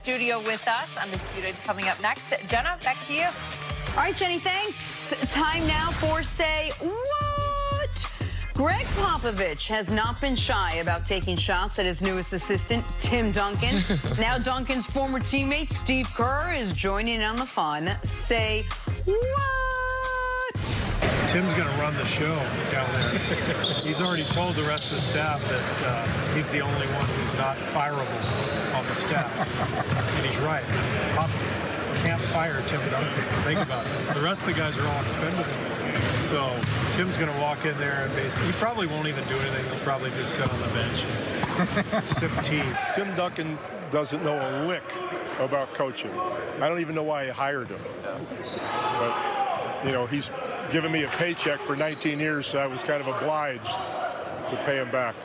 Studio with us. Undisputed coming up next. Jenna, back to you. All right, Jenny, thanks. Time now for Say What? Greg Popovich has not been shy about taking shots at his newest assistant, Tim Duncan. Now Duncan's former teammate, Steve Kerr, is joining in on the fun. Say what? Tim's going to run the show down there. He's already told the rest of the staff that he's the only one who's not fireable on the staff. And he's right. Pop can't fire Tim Duncan. Think about it. The rest of the guys are all expendable. So Tim's going to walk in there and basically, he probably won't even do anything. He'll probably just sit on the bench and sip tea. Tim Duncan doesn't know a lick about coaching. I don't even know why he hired him. But, you know, he's given me a paycheck for 19 years, so I was kind of obliged to pay him back.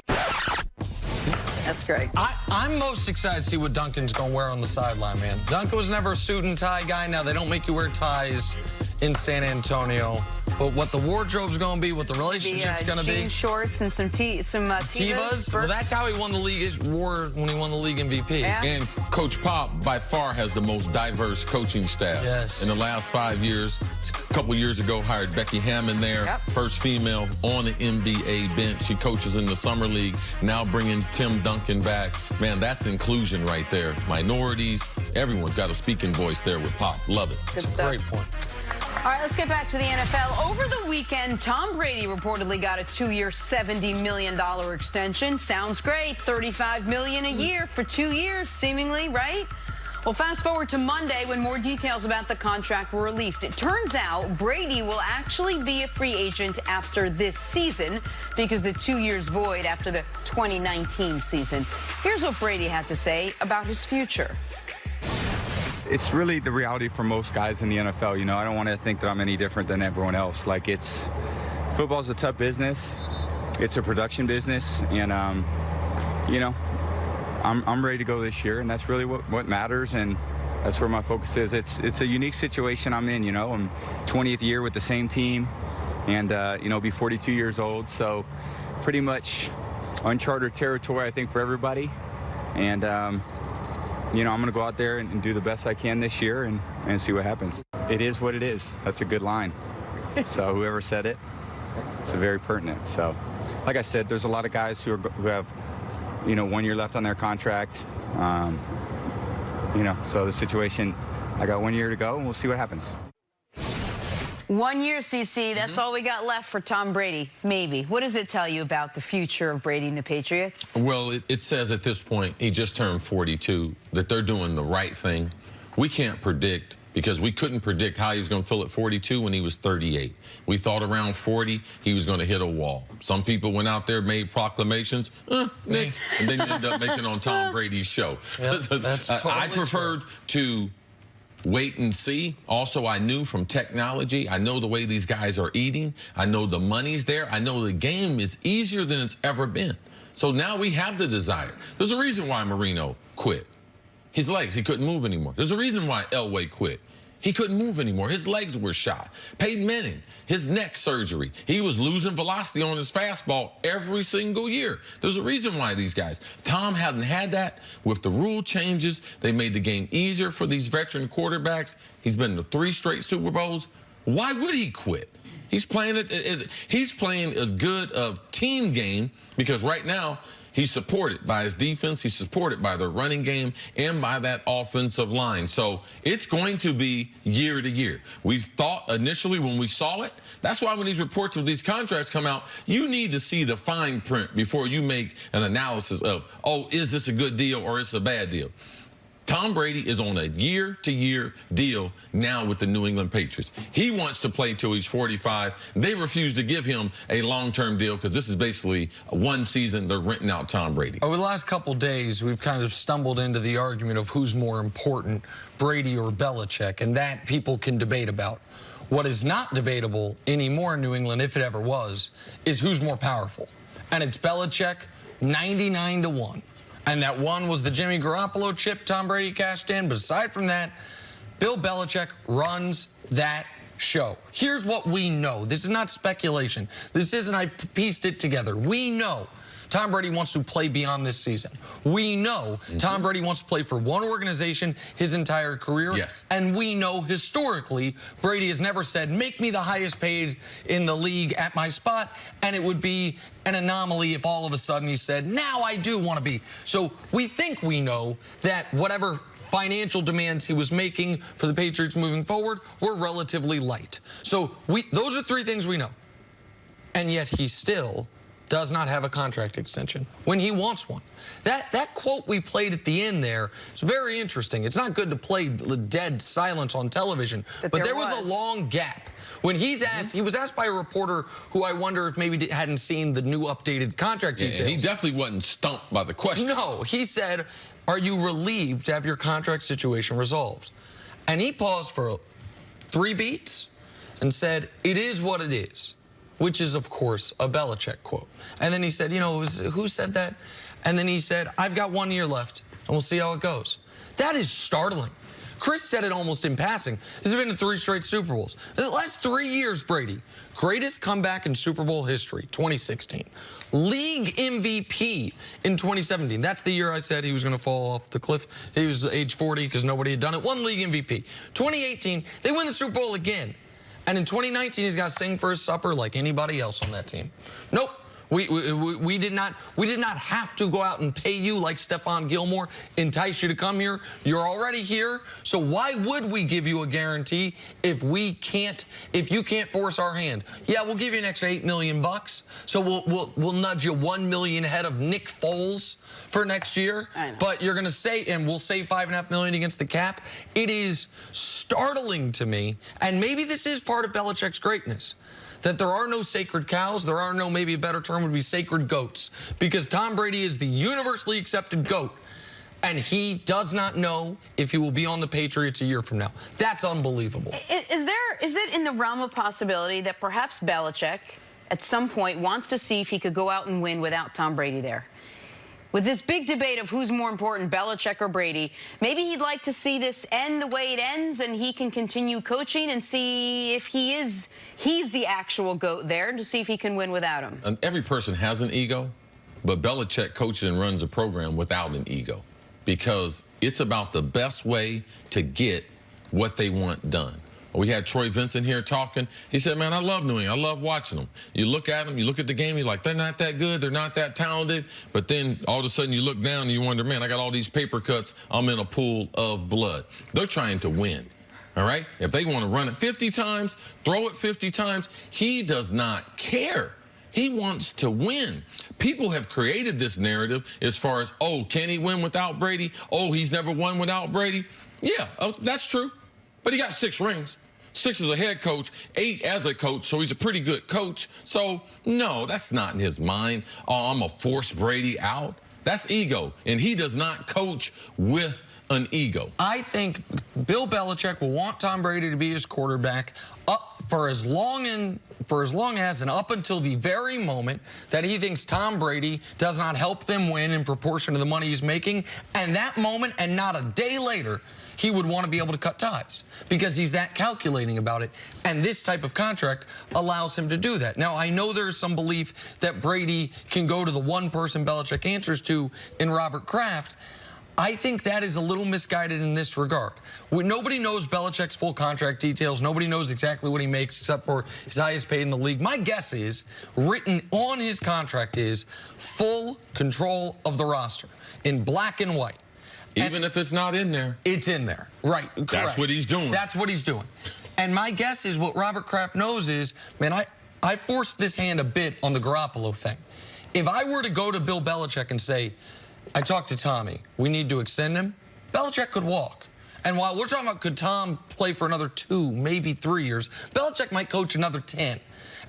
That's great. I'm most excited to see what Duncan's going to wear on the sideline, man. Duncan was never a suit and tie guy. Now, they don't make you wear ties in San Antonio. But what the wardrobe's going to be, what the relationship's going to be. Jean shorts and some Tevas. Well, that's how he won the league. Wore when he won the league MVP. Yeah. And Coach Pop, by far, has the most diverse coaching staff. Yes. In the last 5 years, a couple years ago, hired Becky Hammond there, Yep. first female on the NBA bench. She coaches in the summer league. Now bringing Tim Duncan back. Man, that's inclusion right there. Minorities, everyone's got a speaking voice there with Pop. Love it. Good It's a stuff. great point. All right, let's get back to the NFL. Over the weekend, Tom Brady reportedly got a 2-year, $70 million extension. Sounds great. $35 million a year for 2 years, seemingly, right? Well, fast forward to Monday when more details about the contract were released. It turns out Brady will actually be a free agent after this season because the 2 years void after the 2019 season. Here's what Brady had to say about his future. It's really the reality for most guys in the NFL. You know, I don't want to think that I'm any different than everyone else. Like, football's a tough business. It's a production business. And, you know, I'm ready to go this year, and that's really what matters. And that's where my focus is. It's a unique situation I'm in, you know. I'm 20th year with the same team and, you know, be 42 years old. So pretty much uncharted territory, I think, for everybody. And, you know, I'm going to go out there and do the best I can this year and see what happens. It is what it is. That's a good line. So whoever said it, it's very pertinent. So, like I said, there's a lot of guys who have, you know, 1 year left on their contract. You know, so the situation, I got 1 year to go, and we'll see what happens. 1 year, CC. That's all we got left for Tom Brady, maybe. What does it tell you about the future of Brady and the Patriots? Well, it says at this point, he just turned 42, that they're doing the right thing. We can't predict, because we couldn't predict how he was going to feel at 42 when he was 38. We thought around 40, he was going to hit a wall. Some people went out there, made proclamations, Nick, and then you end up making on Tom Brady's show. Yep, that's totally I preferred to wait and see. Also, I knew from technology, I know the way these guys are eating. I know the money's there. I know the game is easier than it's ever been. So now we have the desire. There's a reason why Marino quit. His legs, he couldn't move anymore. There's a reason why Elway quit. He couldn't move anymore. His legs were shot. Peyton Manning, his neck surgery. He was losing velocity on his fastball every single year. There's a reason why these guys. Tom hadn't had that. With the rule changes, they made the game easier for these veteran quarterbacks. He's been to 3 straight Super Bowls. Why would he quit? He's playing as good of team game, because right now, he's supported by his defense. He's supported by the running game and by that offensive line. So it's going to be year to year. We thought initially when we saw it, that's why when these reports of these contracts come out, you need to see the fine print before you make an analysis of, oh, is this a good deal or is it a bad deal? Tom Brady is on a year-to-year deal now with the New England Patriots. He wants to play till he's 45. They refuse to give him a long-term deal because this is basically one season they're renting out Tom Brady. Over the last couple days, we've kind of stumbled into the argument of who's more important, Brady or Belichick, and that people can debate about. What is not debatable anymore in New England, if it ever was, is who's more powerful. And it's Belichick 99-1. And that one was the Jimmy Garoppolo chip Tom Brady cashed in. But aside from that, Bill Belichick runs that show. Here's what we know. This is not speculation. This isn't I pieced it together. We know Tom Brady wants to play beyond this season. We know Tom Brady wants to play for one organization his entire career. Yes. And we know historically, Brady has never said, make me the highest paid in the league at my spot. And it would be an anomaly if all of a sudden he said, now I do want to be. So we think we know that whatever financial demands he was making for the Patriots moving forward were relatively light. So those are three things we know. And yet he still does not have a contract extension when he wants one. That quote we played at the end there is very interesting. It's not good to play dead silence on television, but there was a long gap. When he's asked, he was asked by a reporter who I wonder if maybe hadn't seen the new updated contract details. And he definitely wasn't stumped by the question. No, he said, are you relieved to have your contract situation resolved? And he paused for 3 beats and said, it is what it is, which is, of course, a Belichick quote. And then he said, you know, who said that? And then he said, I've got 1 year left, and we'll see how it goes. That is startling. Chris said it almost in passing. He's been in 3 straight Super Bowls. The last 3 years, Brady, greatest comeback in Super Bowl history, 2016. League MVP in 2017. That's the year I said he was going to fall off the cliff. He was age 40 because nobody had done it. 1 league MVP. 2018, they win the Super Bowl again. And in 2019, he's got to sing for his supper like anybody else on that team. Nope. We did not have to go out and pay you like Stephon Gilmore, entice you to come here. You're already here. So why would we give you a guarantee if you can't force our hand? Yeah, we'll give you an extra $8 million. So we'll nudge you 1 million ahead of Nick Foles for next year. But you're going to say, and we'll save $5.5 million against the cap. It is startling to me, and maybe this is part of Belichick's greatness, that there are no sacred cows. There are no, maybe a better term would be sacred goats, because Tom Brady is the universally accepted GOAT, and he does not know if he will be on the Patriots a year from now. That's unbelievable. Is it in the realm of possibility that perhaps Belichick at some point wants to see if he could go out and win without Tom Brady there? With this big debate of who's more important, Belichick or Brady, maybe he'd like to see this end the way it ends and he can continue coaching and see if he's the actual GOAT there, to see if he can win without him. And every person has an ego, but Belichick coaches and runs a program without an ego, because it's about the best way to get what they want done. We had Troy Vincent here talking. He said, man, I love New England. I love watching them. You look at them, you look at the game, you're like, they're not that good, they're not that talented. But then all of a sudden you look down and you wonder, man, I got all these paper cuts. I'm in a pool of blood. They're trying to win. All right? If they want to run it 50 times, throw it 50 times, he does not care. He wants to win. People have created this narrative as far as, oh, can he win without Brady? Oh, he's never won without Brady. Yeah, that's true. But he got 6 rings. 6 as a head coach, 8 as a coach, so he's a pretty good coach. So, no, that's not in his mind. Oh, I'm going to force Brady out. That's ego, and he does not coach with an ego. I think Bill Belichick will want Tom Brady to be his quarterback up for as long as and up until the very moment that he thinks Tom Brady does not help them win in proportion to the money he's making. And that moment, and not a day later, he would want to be able to cut ties, because he's that calculating about it. And this type of contract allows him to do that. Now, I know there's some belief that Brady can go to the one person Belichick answers to in Robert Kraft. I think that is a little misguided in this regard. Nobody knows Belichick's full contract details. Nobody knows exactly what he makes except for his highest paid in the league. My guess is, written on his contract is full control of the roster in black and white. Even if it's not in there. It's in there. Right. Correct. That's what he's doing. That's what he's doing. And my guess is what Robert Kraft knows is, man, I forced this hand a bit on the Garoppolo thing. If I were to go to Bill Belichick and say, I talked to Tommy, we need to extend him, Belichick could walk. And while we're talking about could Tom play for another 2, maybe 3 years, Belichick might coach another 10.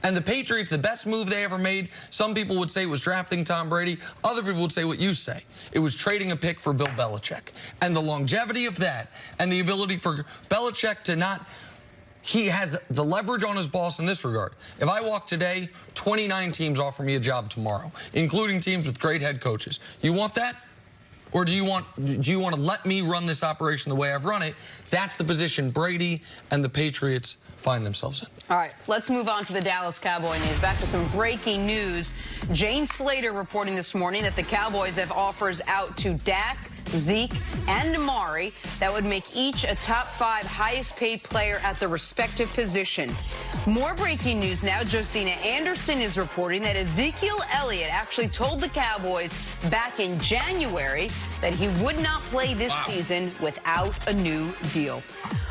And the Patriots, the best move they ever made, some people would say was drafting Tom Brady. Other people would say what you say. It was trading a pick for Bill Belichick. And the longevity of that and the ability for Belichick to not... He has the leverage on his boss in this regard. If I walk today, 29 teams offer me a job tomorrow, including teams with great head coaches. You want that? or do you want to let me run this operation the way I've run it? That's the position Brady and the Patriots find themselves in. All right, let's move on to the Dallas Cowboy news. Back to some breaking news. Jane Slater reporting this morning that the Cowboys have offers out to Dak, Zeke, and Amari that would make each a top 5 highest paid player at the respective position. More breaking news now. Josina Anderson is reporting that Ezekiel Elliott actually told the Cowboys back in January that he would not play this season without a new deal.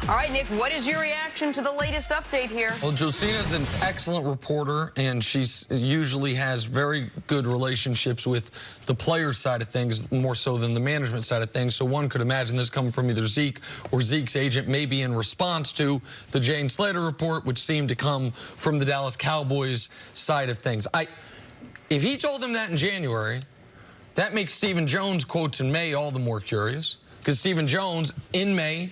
All right, Nick, what is your reaction to the latest update here? Well, Josina's an excellent reporter, and she usually has very good relationships with the players' side of things, more so than the management side of things. So one could imagine this coming from either Zeke or Zeke's agent, maybe in response to the Jane Slater report, which seemed to come from the Dallas Cowboys side of things. If he told them that in January, that makes Stephen Jones' quotes in May all the more curious. Because Stephen Jones, in May,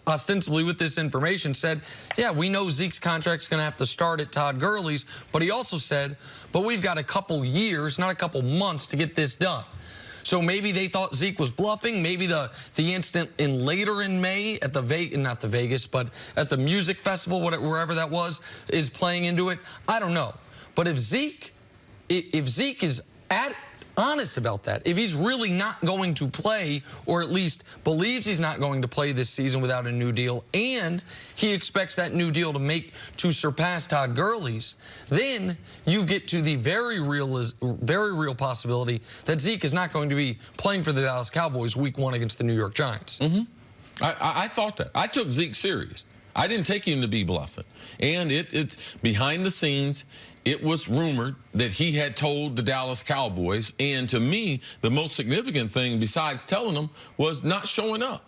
ostensibly with this information, said, yeah, we know Zeke's contract's going to have to start at Todd Gurley's, but he also said, but we've got a couple years, not a couple months, to get this done. So maybe they thought Zeke was bluffing. Maybe the instant later in May at the not the Vegas, but at the music festival, wherever that was, is playing into it. I don't know. But if Zeke is honest about that, if he's really not going to play, or at least believes he's not going to play this season without a new deal, and he expects that new deal to surpass Todd Gurley's, then you get to the very real possibility that Zeke is not going to be playing for the Dallas Cowboys week 1 against the New York Giants. I thought that. I took Zeke serious. I didn't take him to be bluffing. And it's behind the scenes. It was rumored that he had told the Dallas Cowboys, and to me, the most significant thing besides telling them was not showing up,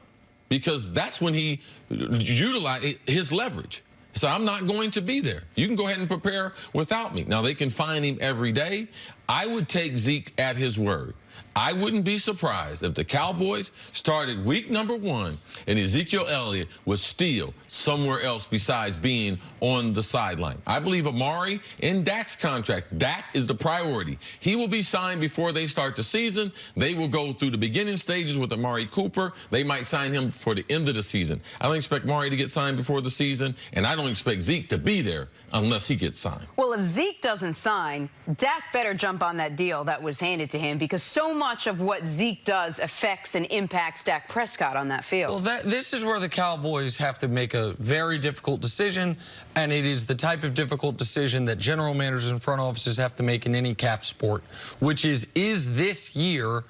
because that's when he utilized his leverage. So I'm not going to be there. You can go ahead and prepare without me. Now, they can find him every day. I would take Zeke at his word. I wouldn't be surprised if the Cowboys started week number 1 and Ezekiel Elliott was still somewhere else besides being on the sideline. I believe Amari and Dak's contract. Dak is the priority. He will be signed before they start the season. They will go through the beginning stages with Amari Cooper. They might sign him for the end of the season. I don't expect Amari to get signed before the season, and I don't expect Zeke to be there unless he gets signed. Well, if Zeke doesn't sign, Dak better jump on that deal that was handed to him, because so much of what Zeke does affects and impacts Dak Prescott on that field. Well, this is where the Cowboys have to make a very difficult decision, and it is the type of difficult decision that general managers and front offices have to make in any cap sport, which is this year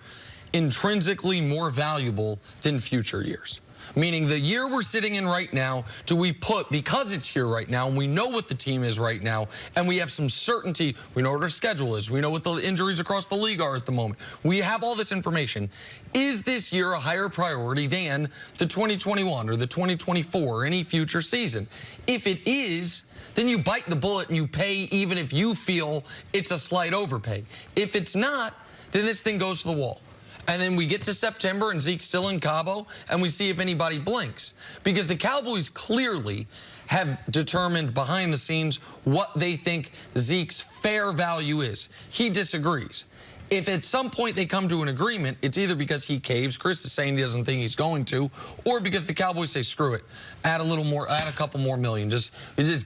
intrinsically more valuable than future years? Meaning the year we're sitting in right now, do we put, because it's here right now, and we know what the team is right now, and we have some certainty, we know what our schedule is, we know what the injuries across the league are at the moment, we have all this information. Is this year a higher priority than the 2021 or the 2024 or any future season? If it is, then you bite the bullet and you pay even if you feel it's a slight overpay. If it's not, then this thing goes to the wall. And then we get to September and Zeke's still in Cabo, and we see if anybody blinks. Because the Cowboys clearly have determined behind the scenes what they think Zeke's fair value is. He disagrees. If at some point they come to an agreement, it's either because he caves, Chris is saying he doesn't think he's going to, or because the Cowboys say, screw it, add a little more, add a couple more million, just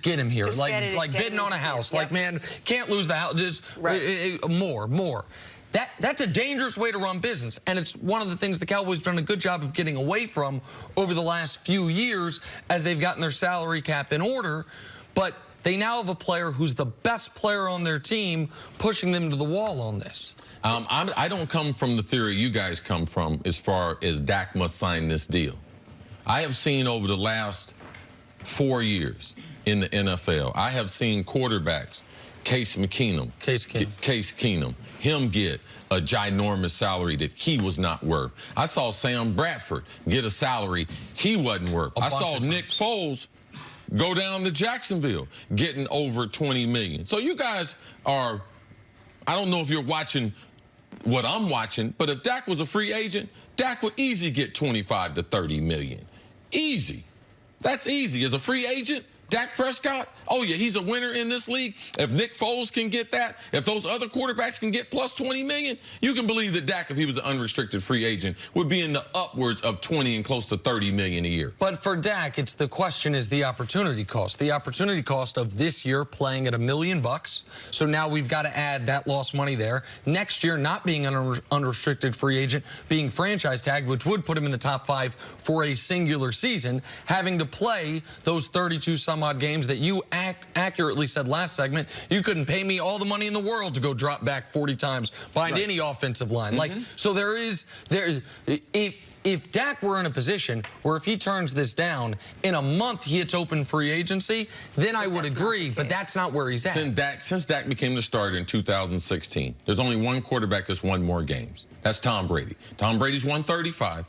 get him here. Just like bidding on a house. Yep. Like, man, can't lose the house, just more. That's a dangerous way to run business, and it's one of the things the Cowboys have done a good job of getting away from over the last few years as they've gotten their salary cap in order. But they now have a player who's the best player on their team pushing them to the wall on this. I don't come from the theory you guys come from as far as Dak must sign this deal. I have seen over the last 4 years in the NFL, I have seen quarterbacks, Case Keenum, him get a ginormous salary that he was not worth. I saw Sam Bradford get a salary he wasn't worth. I saw Nick Foles go down to Jacksonville getting over $20 million. So you guys are, I don't know if you're watching what I'm watching, but if Dak was a free agent, Dak would easily get 25 to 30 million. Easy. That's easy. As a free agent, Dak Prescott, Oh, yeah, he's a winner in this league. If Nick Foles can get that, if those other quarterbacks can get plus $20 million, you can believe that Dak, if he was an unrestricted free agent, would be in the upwards of 20 and close to 30 million a year. But for Dak, it's the question is the opportunity cost. The opportunity cost of this year playing at $1 million. So now we've got to add that lost money there. Next year, not being an unrestricted free agent, being franchise tagged, which would put him in the top 5 for a singular season, having to play those 32 some odd games that you accurately said last segment, you couldn't pay me all the money in the world to go drop back 40 times behind any offensive line. Like, so if Dak were in a position where if he turns this down, in a month he hits open free agency, then I would agree, but that's not where he's at. Since Dak became the starter in 2016, there's only one quarterback that's won more games. That's Tom Brady. Tom Brady's won 35.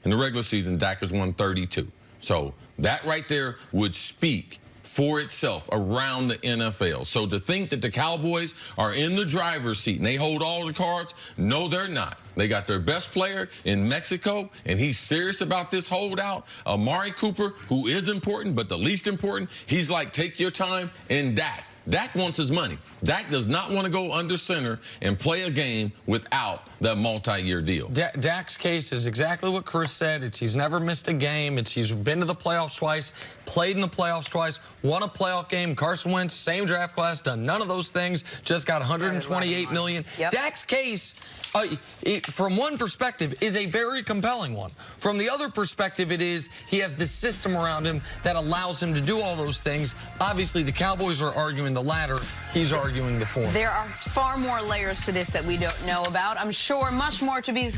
In the regular season, Dak has won 32. So that right there would speak for itself around the NFL. So to think that the Cowboys are in the driver's seat and they hold all the cards, no, they're not. They got their best player in Mexico, and he's serious about this holdout. Amari Cooper, who is important, but the least important, he's like, take your time, and Dak. Dak wants his money. Dak does not want to go under center and play a game without that multi-year deal. Dak's case is exactly what Chris said. He's never missed a game. He's been to the playoffs twice, played in the playoffs twice, won a playoff game. Carson Wentz, same draft class, done none of those things, just got $128 million. Yep. Dak's case, from one perspective, is a very compelling one. From the other perspective, it is he has this system around him that allows him to do all those things. Obviously, the Cowboys are arguing the latter. He's arguing the former. There are far more layers to this that we don't know about. I'm sure much more to be